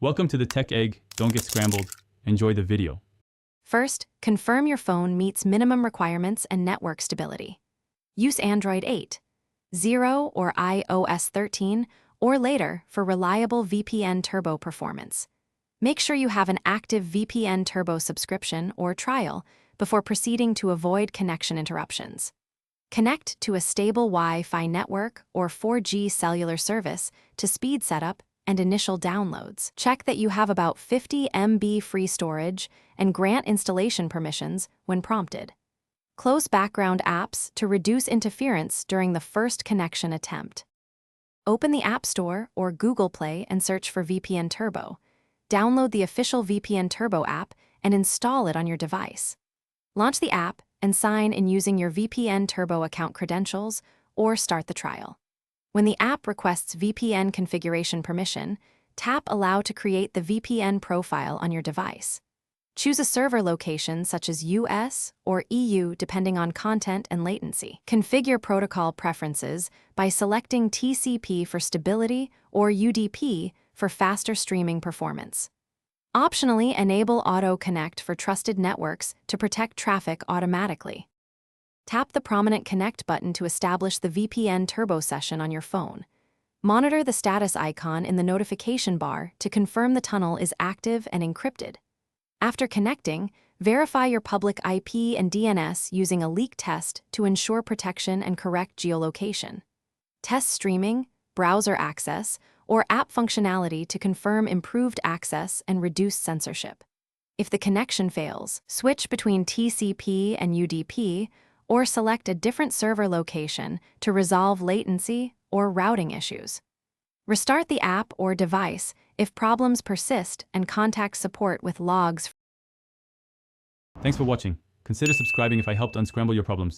Welcome to the Tech Egg. Don't get scrambled. Enjoy the video. First, confirm your phone meets minimum requirements and network stability. Use Android 8, 0 or iOS 13, or later for reliable VPN Turbo performance. Make sure you have an active VPN Turbo subscription or trial before proceeding to avoid connection interruptions. Connect to a stable Wi-Fi network or 4G cellular service to speed setup and initial downloads. Check that you have about 50 MB free storage and grant installation permissions when prompted. Close background apps to reduce interference during the first connection attempt. Open the App Store or Google Play and search for VPN Turbo. Download the official VPN Turbo app and install it on your device. Launch the app and sign in using your VPN Turbo account credentials or start the trial. When the app requests VPN configuration permission, tap Allow to create the VPN profile on your device. Choose a server location such as US or EU depending on content and latency. Configure protocol preferences by selecting TCP for stability or UDP for faster streaming performance. Optionally, enable Auto Connect for trusted networks to protect traffic automatically. Tap the prominent Connect button to establish the VPN Turbo session on your phone. Monitor the status icon in the notification bar to confirm the tunnel is active and encrypted. After connecting, verify your public IP and DNS using a leak test to ensure protection and correct geolocation. Test streaming, browser access, or app functionality to confirm improved access and reduce censorship. If the connection fails, switch between TCP and UDP, or select a different server location to resolve latency or routing issues. Restart the app or device if problems persist and contact support with logs. Thanks for watching. Consider subscribing if I helped unscramble your problems.